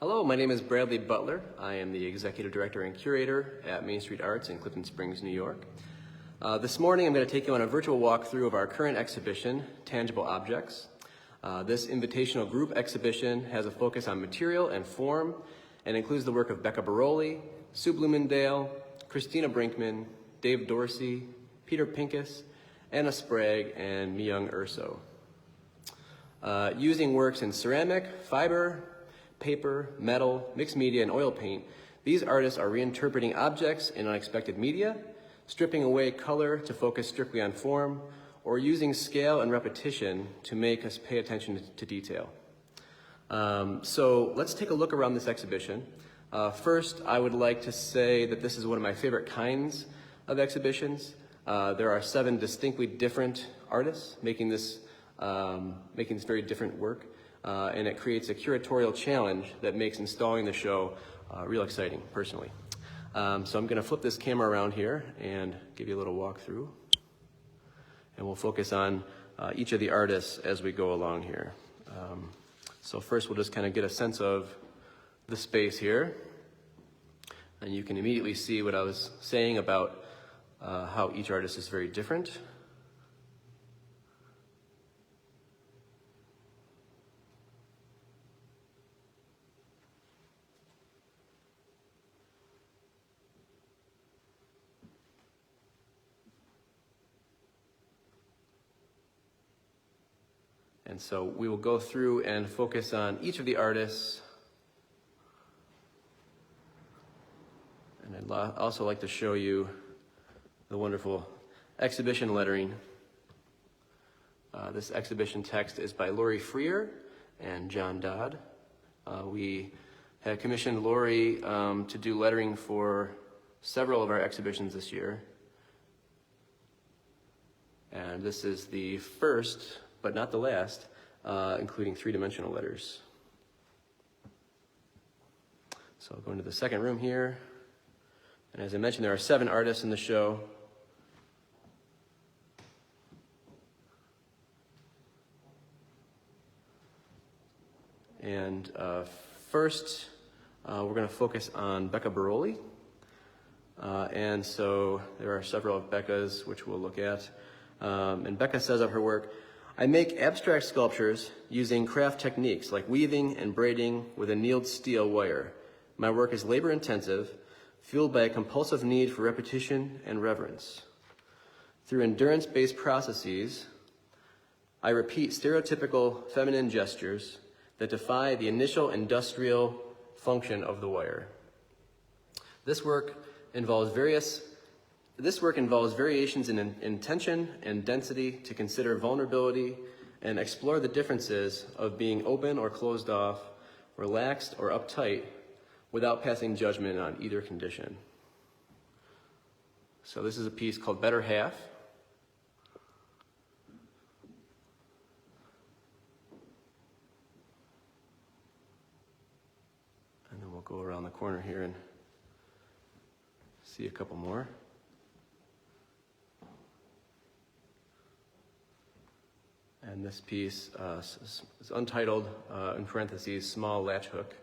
Hello, my name is Bradley Butler. I am the Executive Director and Curator at Main Street Arts in Clifton Springs, New York. This morning I'm going to take you on a virtual walkthrough of our current exhibition, Tangible Objects. This invitational group exhibition has a focus on material and form and includes the work of Becca Barolli, Sue Blumendale, Christina Brinkman, Dave Dorsey, Peter Pincus, Anna Sprague, and Myung Urso. Using works in ceramic, fiber, paper, metal, mixed media, and oil paint, these artists are reinterpreting objects in unexpected media, stripping away color to focus strictly on form, or using scale and repetition to make us pay attention to detail. So let's take a look around this exhibition. First, I would like to say that this is one of my favorite kinds of exhibitions. There are 7 distinctly different artists making this very different work. And it creates a curatorial challenge that makes installing the show real exciting, personally. So I'm going to flip this camera around here and give you a little walkthrough. And we'll focus on each of the artists as we go along here. So first we'll just kind of get a sense of the space here. And you can immediately see what I was saying about how each artist is very different. And so we will go through and focus on each of the artists. And I'd also like to show you the wonderful exhibition lettering. This exhibition text is by Lori Freer and John Dodd. We had commissioned Lori to do lettering for several of our exhibitions this year. And this is the first, but not the last, including 3-dimensional letters. So I'll go into the second room here. And as I mentioned, there are 7 artists in the show. And first, we're going to focus on Becca Barolli. And so there are several of Becca's, which we'll look at. And Becca says of her work, "I make abstract sculptures using craft techniques like weaving and braiding with annealed steel wire. My work is labor-intensive, fueled by a compulsive need for repetition and reverence. Through endurance-based processes, I repeat stereotypical feminine gestures that defy the initial industrial function of the wire. This work involves variations in intention and density to consider vulnerability and explore the differences of being open or closed off, relaxed or uptight, without passing judgment on either condition." So this is a piece called Better Half. And then we'll go around the corner here and see a couple more. And this piece is untitled, in parentheses, Small Latch Hook.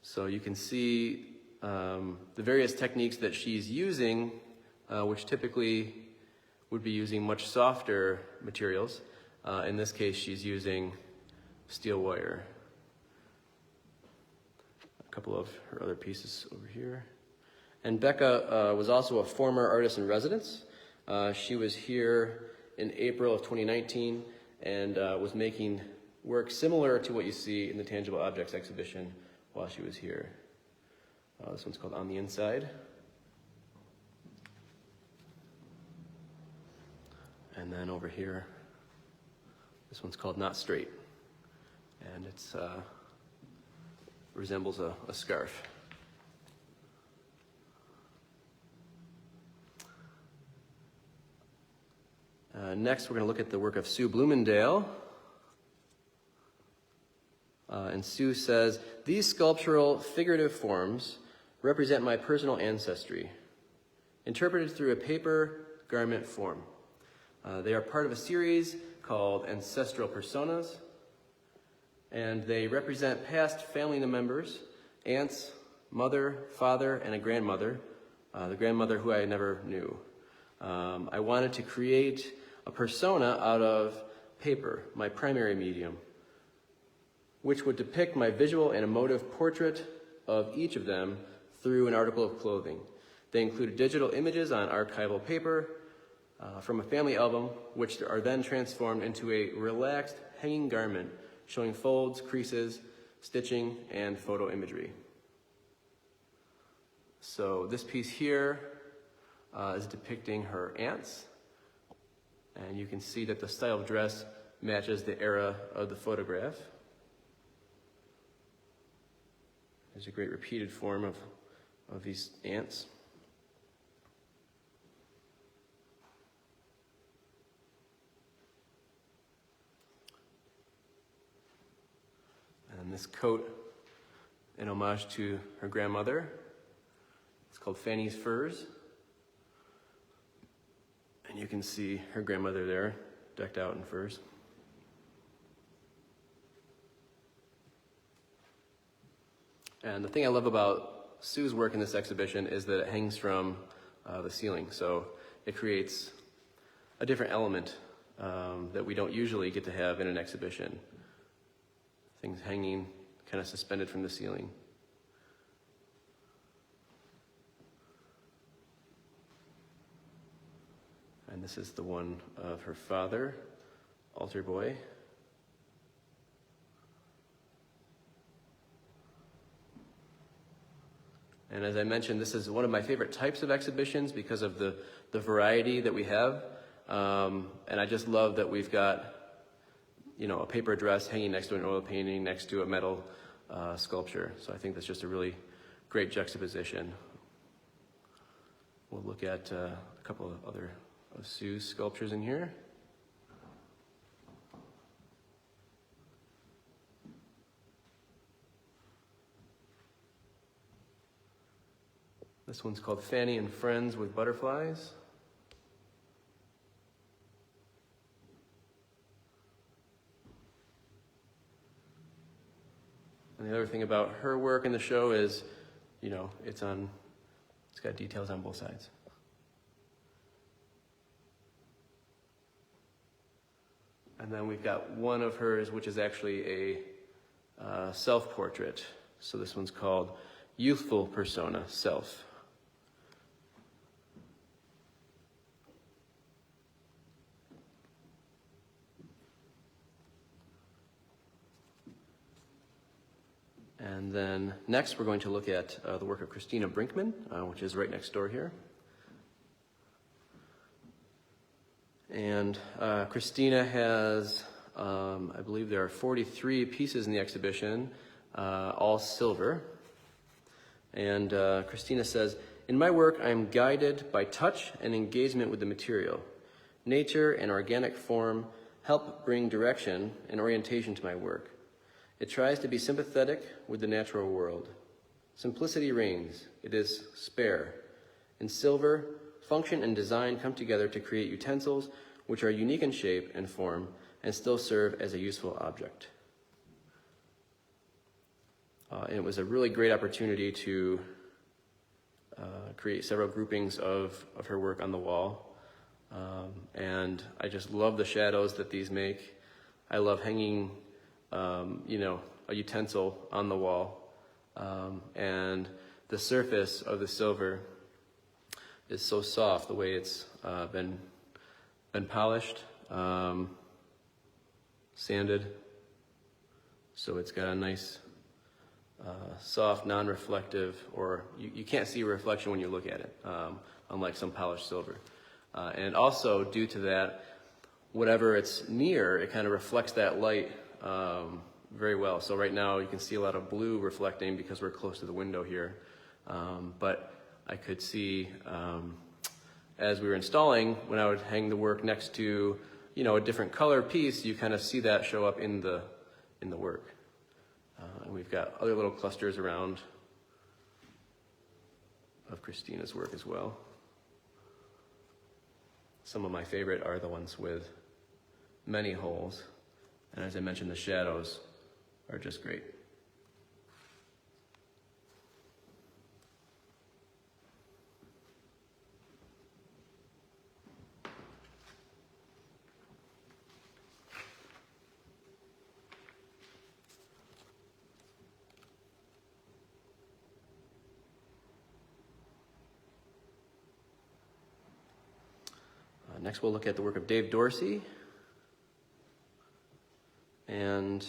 So you can see the various techniques that she's using, which typically would be using much softer materials. In this case, she's using steel wire. A couple of her other pieces over here. And Becca was also a former artist in residence. She was here in April of 2019 and was making work similar to what you see in the Tangible Objects exhibition while she was here. This one's called On the Inside. And then over here, this one's called Not Straight. And it's resembles a scarf. Next, we're going to look at the work of Sue Blumendale. And Sue says, "These sculptural figurative forms represent my personal ancestry, interpreted through a paper garment form. They are part of a series called Ancestral Personas, and they represent past family members, aunts, mother, father, and a grandmother, the grandmother who I never knew. I wanted to create a persona out of paper, my primary medium, which would depict my visual and emotive portrait of each of them through an article of clothing. They included digital images on archival paper from a family album, which are then transformed into a relaxed hanging garment showing folds, creases, stitching, and photo imagery. So this piece here is depicting her aunts, and you can see that the style of dress matches the era of the photograph. There's a great repeated form of these aunts. And this coat, in homage to her grandmother, it's called Fanny's Furs. And you can see her grandmother there, decked out in furs. And the thing I love about Sue's work in this exhibition is that it hangs from the ceiling. So it creates a different element that we don't usually get to have in an exhibition. Things hanging, kind of suspended from the ceiling. And this is the one of her father, altar boy. And as I mentioned, this is one of my favorite types of exhibitions because of the variety that we have. And I just love that we've got, a paper dress hanging next to an oil painting, next to a metal sculpture. So I think that's just a really great juxtaposition. We'll look at a couple of other of Sue's sculptures in here. This one's called Fanny and Friends with Butterflies. And the other thing about her work in the show is, it's got details on both sides. And then we've got one of hers, which is actually a self-portrait. So this one's called Youthful Persona, Self. And then next we're going to look at the work of Christina Brinkman, which is right next door here. And Christina has, I believe there are 43 pieces in the exhibition, all silver. And Christina says, "In my work, I am guided by touch and engagement with the material. Nature and organic form help bring direction and orientation to my work. It tries to be sympathetic with the natural world. Simplicity reigns. It is spare. In silver, function and design come together to create utensils which are unique in shape and form and still serve as a useful object." And it was a really great opportunity to create several groupings of her work on the wall. And I just love the shadows that these make. I love hanging a utensil on the wall. And the surface of the silver is so soft, the way it's been polished, sanded. So it's got a nice, soft, non-reflective, or you can't see a reflection when you look at it, unlike some polished silver. And also, due to that, whatever it's near, it kind of reflects that light very well. So right now you can see a lot of blue reflecting because we're close to the window here. But I could see, as we were installing, when I would hang the work next to, a different color piece, you kind of see that show up in the work. And we've got other little clusters around of Christina's work as well. Some of my favorite are the ones with many holes. And as I mentioned, the shadows are just great. Next, we'll look at the work of Dave Dorsey. And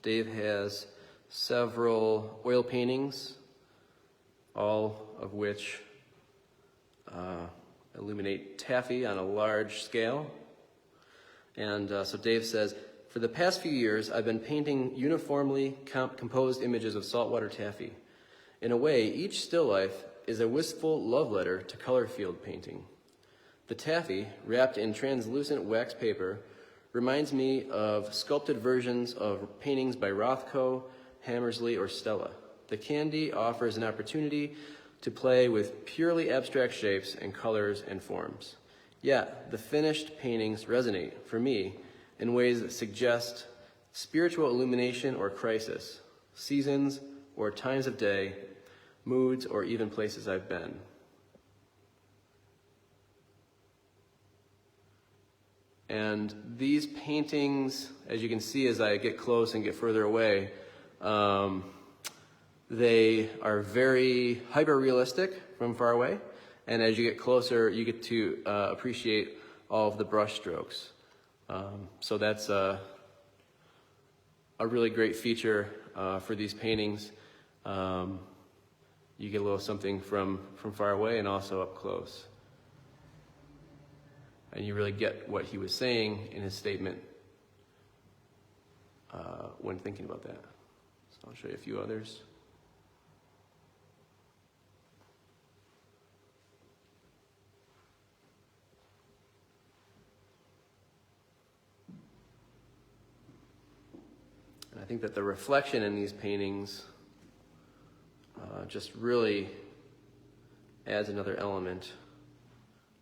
Dave has several oil paintings, all of which illuminate taffy on a large scale. And so Dave says, for the past few years, I've been painting uniformly composed images of saltwater taffy. In a way, each still life is a wistful love letter to color field painting. The taffy, wrapped in translucent wax paper, reminds me of sculpted versions of paintings by Rothko, Hammersley, or Stella. The candy offers an opportunity to play with purely abstract shapes and colors and forms. Yet, the finished paintings resonate, for me, in ways that suggest spiritual illumination or crisis, seasons or times of day, moods or even places I've been. And these paintings, as you can see as I get close and get further away, they are very hyper-realistic from far away. And as you get closer, you get to appreciate all of the brush strokes. So that's a really great feature for these paintings. You get a little something from far away and also up close. And you really get what he was saying in his statement when thinking about that. So I'll show you a few others. And I think that the reflection in these paintings just really adds another element,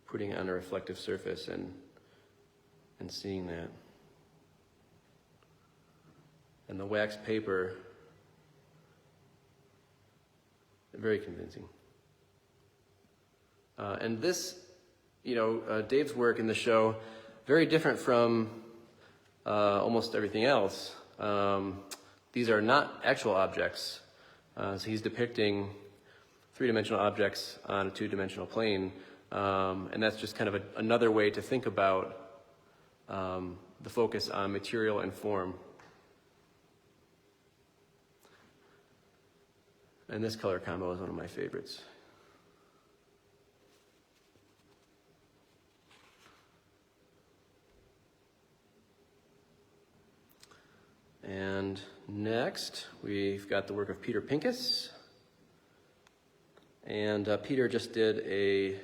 putting it on a reflective surface and seeing that. And the wax paper, very convincing. And this, Dave's work in the show, very different from almost everything else. These are not actual objects. So he's depicting three-dimensional objects on a two-dimensional plane. And that's just kind of another way to think about the focus on material and form. And this color combo is one of my favorites. And next, we've got the work of Peter Pincus. And Peter just did a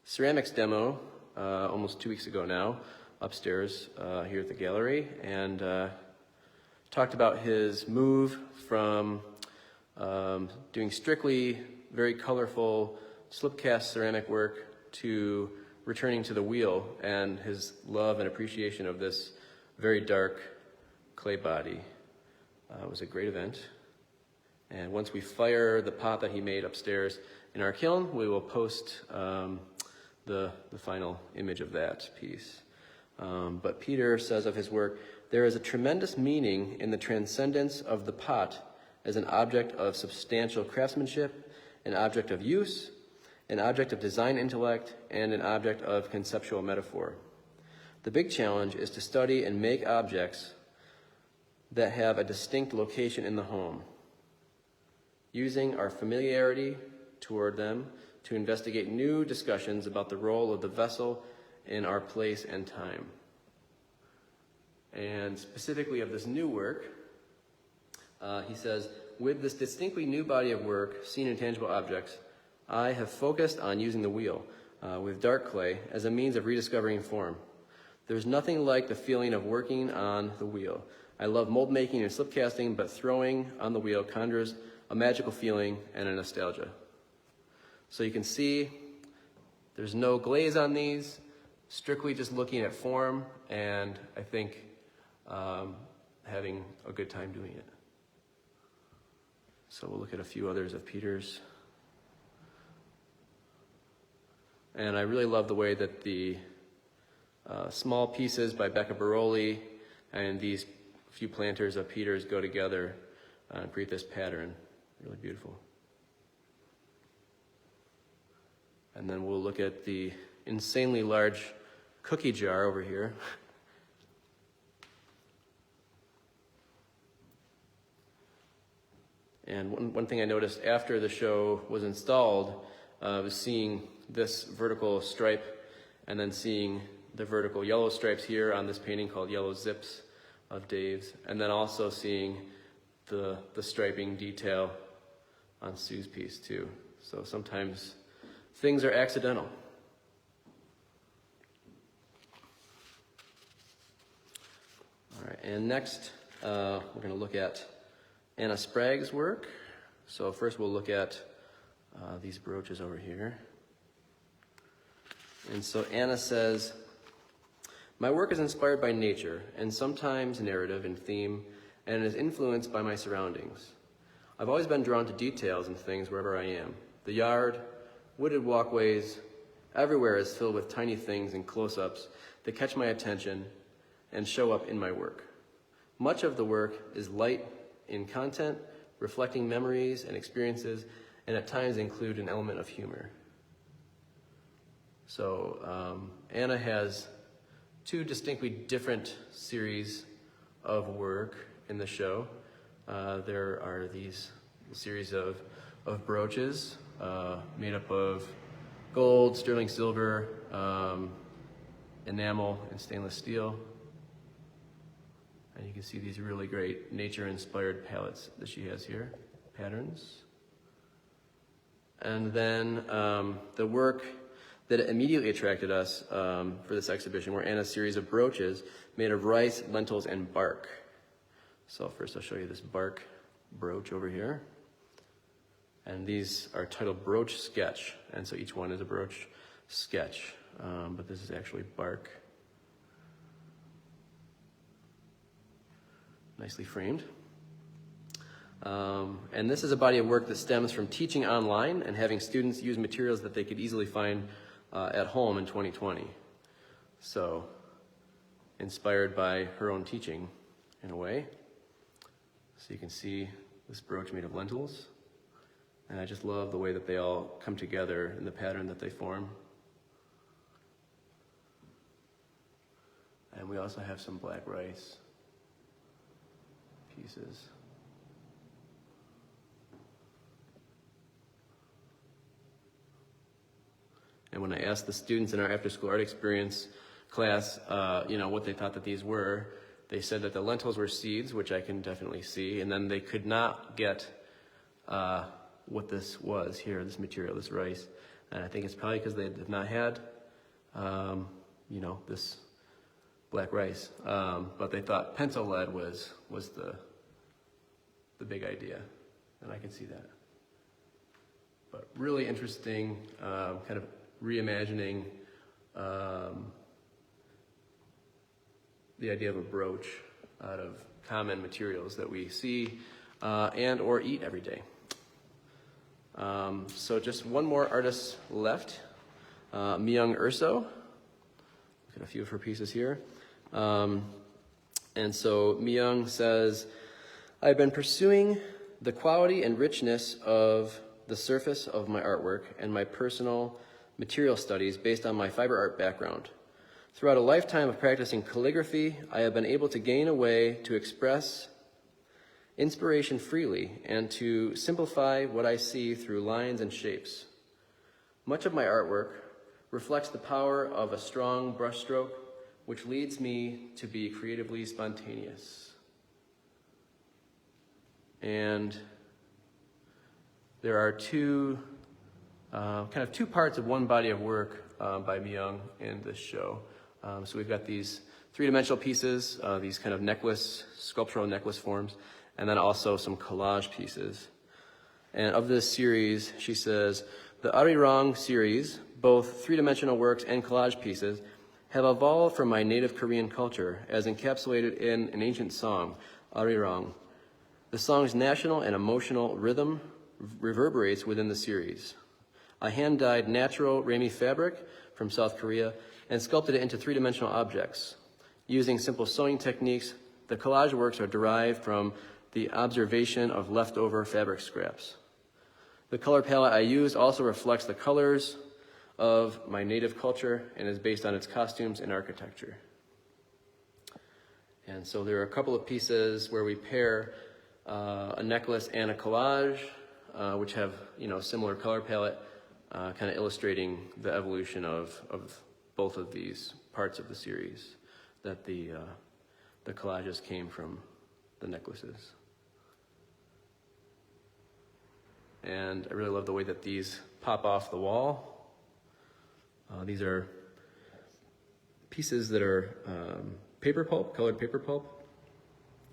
ceramics demo almost 2 weeks ago now, upstairs here at the gallery, and talked about his move from doing strictly very colorful slip-cast ceramic work to returning to the wheel, and his love and appreciation of this very dark clay body. It was a great event. And once we fire the pot that he made upstairs in our kiln, we will post the final image of that piece. But Peter says of his work, there is a tremendous meaning in the transcendence of the pot as an object of substantial craftsmanship, an object of use, an object of design intellect, and an object of conceptual metaphor. The big challenge is to study and make objects that have a distinct location in the home, using our familiarity toward them to investigate new discussions about the role of the vessel in our place and time. And specifically of this new work, he says, with this distinctly new body of work, seen in tangible objects, I have focused on using the wheel with dark clay as a means of rediscovering form. There's nothing like the feeling of working on the wheel. I love mold making and slip casting, but throwing on the wheel conjures a magical feeling and a nostalgia. So you can see there's no glaze on these, strictly just looking at form, and I think having a good time doing it. So we'll look at a few others of Peter's. And I really love the way that the small pieces by Becca Barolli and these few planters of Peter's go together and create this pattern. Really beautiful. And then we'll look at the insanely large cookie jar over here. And one thing I noticed after the show was installed was seeing this vertical stripe and then seeing the vertical yellow stripes here on this painting called Yellow Zips of Dave's, and then also seeing the striping detail on Sue's piece too. So sometimes things are accidental. All right, and next we're going to look at Anna Sprague's work. So first we'll look at these brooches over here. And so Anna says, "My work is inspired by nature and sometimes narrative and theme, and is influenced by my surroundings. I've always been drawn to details and things wherever I am. The yard, wooded walkways, everywhere is filled with tiny things and close-ups that catch my attention and show up in my work. Much of the work is light in content, reflecting memories and experiences, and at times include an element of humor." So Anna has two distinctly different series of work in the show. There are these series of brooches made up of gold, sterling silver, enamel, and stainless steel. And you can see these really great nature-inspired palettes that she has here, patterns. And then the work that immediately attracted us for this exhibition were Anna's series of brooches made of rice, lentils, and bark. So first I'll show you this bark brooch over here. And these are titled Brooch Sketch, and so each one is a brooch sketch, but this is actually bark. Nicely framed. And this is a body of work that stems from teaching online and having students use materials that they could easily find at home in 2020. So, inspired by her own teaching, in a way. So you can see this brooch made of lentils. And I just love the way that they all come together in the pattern that they form. And we also have some black rice pieces. And when I asked the students in our after-school art experience class, what they thought that these were, they said that the lentils were seeds, which I can definitely see, and then they could not get what this was here, this material, this rice. And I think it's probably because they have not had, this black rice. But they thought pencil lead was the big idea, and I can see that. But really interesting, kind of reimagining the idea of a brooch out of common materials that we see and or eat every day. So just one more artist left, Myung Urso. Look at a few of her pieces here. And so Myung says, "I've been pursuing the quality and richness of the surface of my artwork and my personal material studies based on my fiber art background. Throughout a lifetime of practicing calligraphy, I have been able to gain a way to express inspiration freely and to simplify what I see through lines and shapes. Much of my artwork reflects the power of a strong brushstroke, which leads me to be creatively spontaneous." And there are two parts of one body of work by Myung in this show. So we've got these three-dimensional pieces, these kind of sculptural necklace forms, and then also some collage pieces. And of this series, she says, "The Arirang series, both three-dimensional works and collage pieces, have evolved from my native Korean culture as encapsulated in an ancient song, Arirang. The song's national and emotional rhythm reverberates within the series. I hand-dyed natural Rami fabric from South Korea and sculpted it into three-dimensional objects. Using simple sewing techniques, the collage works are derived from the observation of leftover fabric scraps. The color palette I used also reflects the colors of my native culture and is based on its costumes and architecture. And so there are a couple of pieces where we pair a necklace and a collage, which have similar color palette, kind of illustrating the evolution of both of these parts of the series, that the collages came from the necklaces. And I really love the way that these pop off the wall. These are pieces that are paper pulp, colored paper pulp,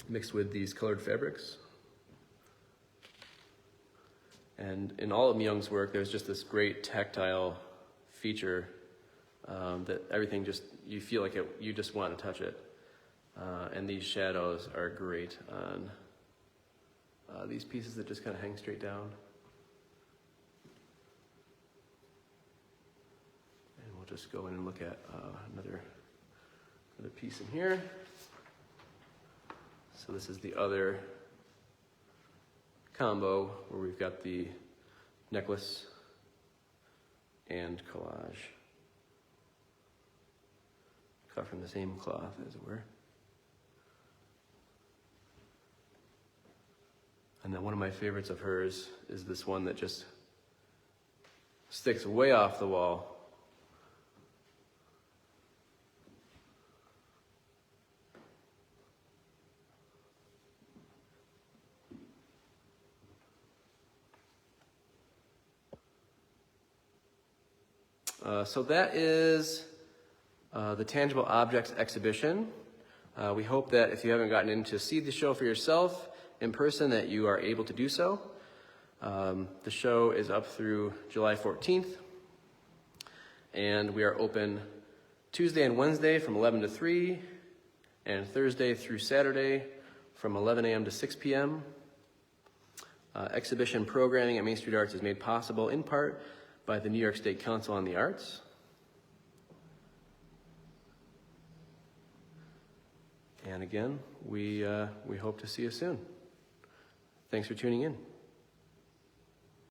mixed with these colored fabrics. And in all of Myung's work, there's just this great tactile feature that everything just, you feel like you just want to touch it. And these shadows are great on these pieces that just kind of hang straight down. And we'll just go in and look at another piece in here. So this is the other combo where we've got the necklace and collage cut from the same cloth, as it were. And then one of my favorites of hers is this one that just sticks way off the wall. So that is the Tangible Objects exhibition. We hope that if you haven't gotten in to see the show for yourself in person, that you are able to do so. The show is up through July 14th, and we are open Tuesday and Wednesday from 11 to 3, and Thursday through Saturday from 11 a.m. to 6 p.m. Exhibition programming at Main Street Arts is made possible in part by the New York State Council on the Arts. And again, we hope to see you soon. Thanks for tuning in.